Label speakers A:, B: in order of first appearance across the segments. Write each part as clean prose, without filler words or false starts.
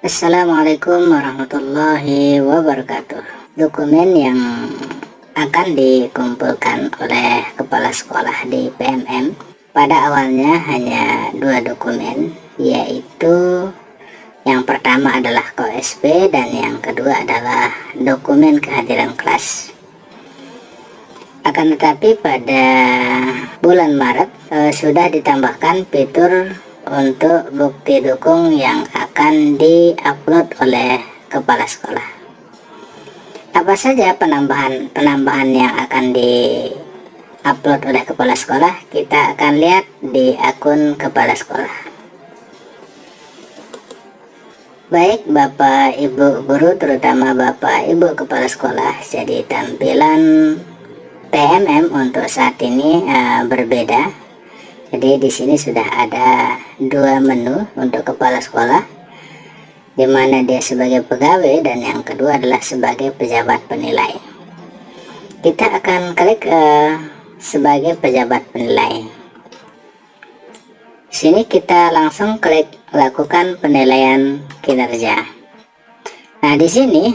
A: Assalamualaikum warahmatullahi wabarakatuh. Dokumen yang akan dikumpulkan oleh kepala sekolah di PMM pada awalnya hanya 2 dokumen, yaitu yang pertama adalah KOSP dan yang kedua adalah dokumen kehadiran kelas. Akan tetapi pada bulan Maret sudah ditambahkan fitur untuk bukti dukung yang akan diupload oleh kepala sekolah. Apa saja penambahan yang akan diupload oleh kepala sekolah? Kita akan lihat di akun kepala sekolah. Baik Bapak Ibu guru, terutama Bapak Ibu kepala sekolah, jadi tampilan PMM untuk saat ini berbeda. Jadi di sini sudah ada 2 menu untuk kepala sekolah, di mana dia sebagai pegawai dan yang kedua adalah sebagai pejabat penilai. Kita akan klik sebagai pejabat penilai. Sini kita langsung klik lakukan penilaian kinerja. Nah di sini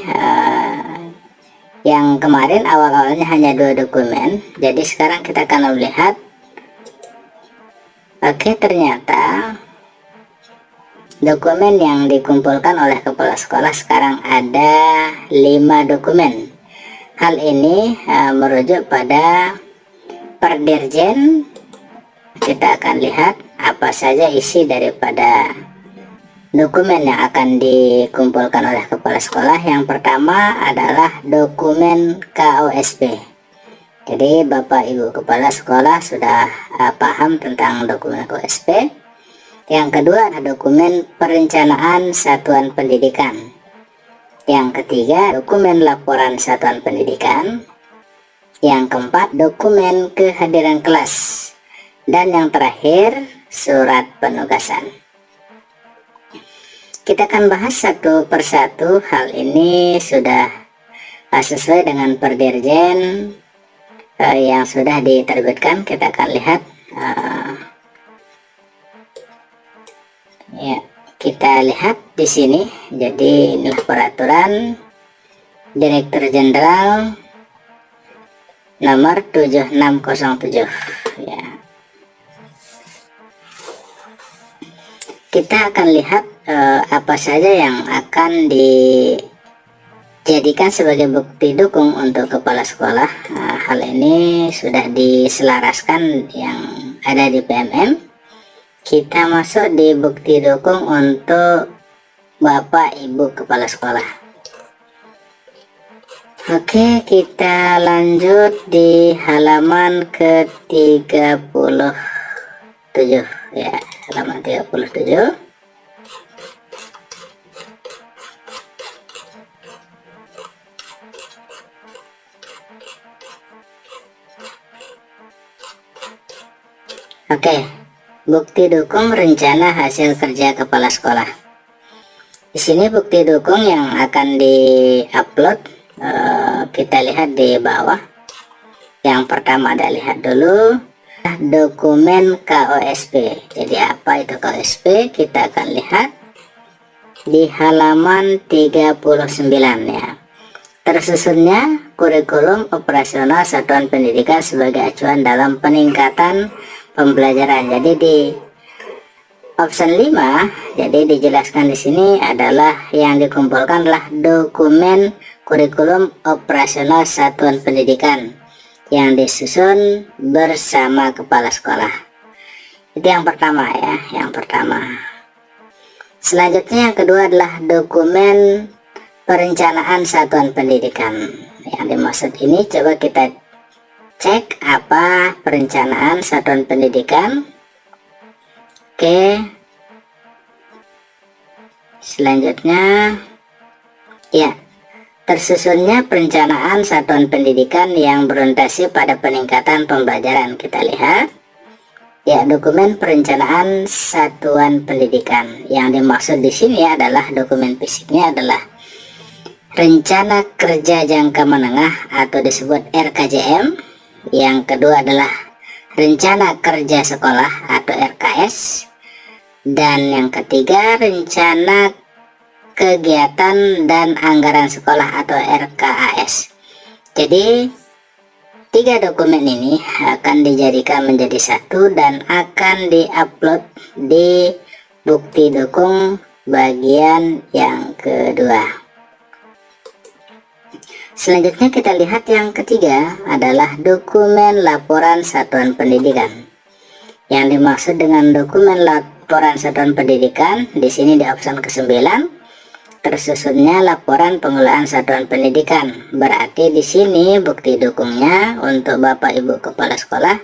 A: yang kemarin awal-awalnya hanya 2 dokumen, jadi sekarang kita akan melihat. Oke, ternyata dokumen yang dikumpulkan oleh kepala sekolah sekarang ada 5 dokumen. Hal ini merujuk pada Perdirjen. Kita akan lihat apa saja isi daripada dokumen yang akan dikumpulkan oleh kepala sekolah. Yang pertama adalah dokumen KOSP. Jadi Bapak Ibu kepala sekolah sudah paham tentang dokumen KOSP. Yang kedua adalah dokumen perencanaan satuan pendidikan. Yang ketiga dokumen laporan satuan pendidikan. Yang keempat dokumen kehadiran kelas. Dan yang terakhir surat penugasan. Kita akan bahas satu persatu. Hal ini sudah sesuai dengan Perdirjen yang sudah diterbitkan. Kita akan lihat ya, kita lihat di sini. Jadi inilah peraturan Direktur Jenderal nomor 7607 ya. Kita akan lihat apa saja yang akan dijadikan sebagai bukti dukung untuk kepala sekolah. Hal ini sudah diselaraskan yang ada di PMM. Kita masuk di bukti dukung untuk Bapak Ibu kepala sekolah. Oke, kita lanjut di halaman ke-37 ya, halaman 37. Oke, bukti dukung rencana hasil kerja kepala sekolah. Di sini bukti dukung yang akan di-upload, kita lihat di bawah. Yang pertama ada, lihat dulu dokumen KOSP. Jadi apa itu KOSP? Kita akan lihat di halaman 39 ya. Tersusunnya kurikulum operasional satuan pendidikan sebagai acuan dalam peningkatan pembelajaran. Jadi di option 5, jadi dijelaskan di sini adalah yang dikumpulkan adalah dokumen kurikulum operasional satuan pendidikan yang disusun bersama kepala sekolah. Itu yang pertama ya, yang pertama. Selanjutnya yang kedua adalah dokumen perencanaan satuan pendidikan. Yang dimaksud ini coba kita cek apa perencanaan satuan pendidikan. Oke, selanjutnya ya, tersusunnya perencanaan satuan pendidikan yang berorientasi pada peningkatan pembelajaran. Kita lihat ya, dokumen perencanaan satuan pendidikan. Yang dimaksud di sini adalah dokumen fisiknya adalah rencana kerja jangka menengah atau disebut RKJM. Yang kedua adalah rencana kerja sekolah atau RKS. Dan yang ketiga rencana kegiatan dan anggaran sekolah atau RKAS. Jadi 3 dokumen ini akan dijadikan menjadi satu dan akan diupload di bukti dukung bagian yang kedua. Selanjutnya kita lihat yang ketiga adalah dokumen laporan satuan pendidikan. Yang dimaksud dengan dokumen laporan satuan pendidikan di sini di option ke-9 tersusunnya laporan pengelolaan satuan pendidikan. Berarti di sini bukti dukungnya untuk Bapak Ibu kepala sekolah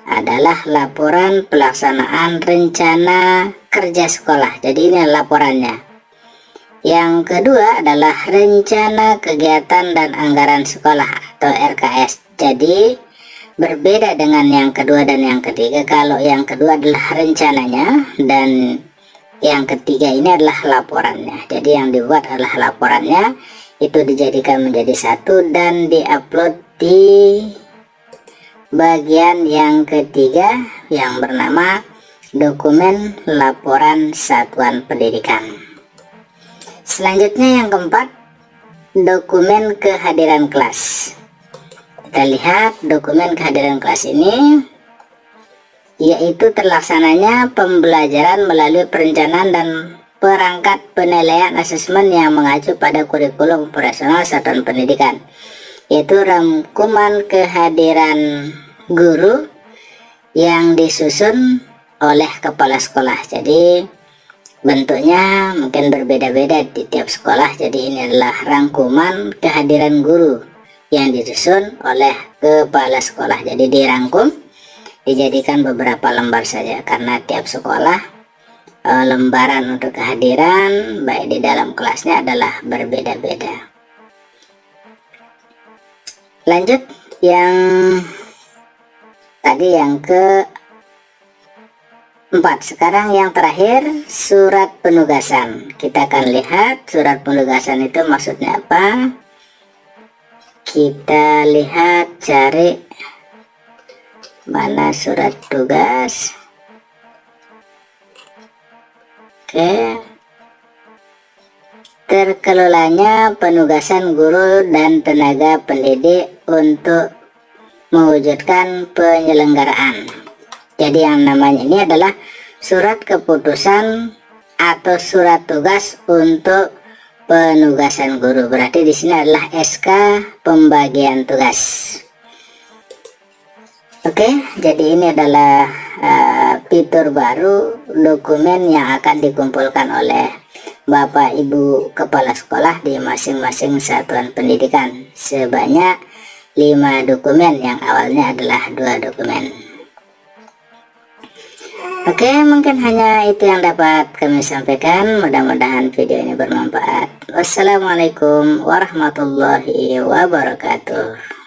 A: adalah laporan pelaksanaan rencana kerja sekolah. Jadi ini laporannya. Yang kedua adalah rencana kegiatan dan anggaran sekolah atau RKS. Jadi berbeda dengan yang kedua dan yang ketiga. Kalau yang kedua adalah rencananya dan yang ketiga ini adalah laporannya. Jadi yang dibuat adalah laporannya, itu dijadikan menjadi satu dan diupload di bagian yang ketiga yang bernama dokumen laporan satuan pendidikan. Selanjutnya yang keempat, dokumen kehadiran kelas. Kita lihat dokumen kehadiran kelas ini, yaitu terlaksananya pembelajaran melalui perencanaan dan perangkat penilaian asesmen yang mengacu pada kurikulum operasional satuan pendidikan, yaitu rangkuman kehadiran guru yang disusun oleh kepala sekolah. Jadi bentuknya mungkin berbeda-beda di tiap sekolah. Jadi ini adalah rangkuman kehadiran guru yang disusun oleh kepala sekolah. Jadi dirangkum, dijadikan beberapa lembar saja karena tiap sekolah lembaran untuk kehadiran baik di dalam kelasnya adalah berbeda-beda. Lanjut yang tadi yang ke 4. Sekarang yang terakhir, surat penugasan. Kita akan lihat surat penugasan itu maksudnya apa. Kita lihat, cari mana surat tugas. Oke. Terkelolanya penugasan guru dan tenaga pendidik untuk mewujudkan penyelenggaraan. Jadi yang namanya ini adalah surat keputusan atau surat tugas untuk penugasan guru. Berarti di sini adalah SK pembagian tugas. Oke, jadi ini adalah fitur baru dokumen yang akan dikumpulkan oleh Bapak Ibu kepala sekolah di masing-masing satuan pendidikan. Sebanyak 5 dokumen, yang awalnya adalah 2 dokumen. Oke, mungkin hanya itu yang dapat kami sampaikan. Mudah-mudahan video ini bermanfaat. Wassalamualaikum warahmatullahi wabarakatuh.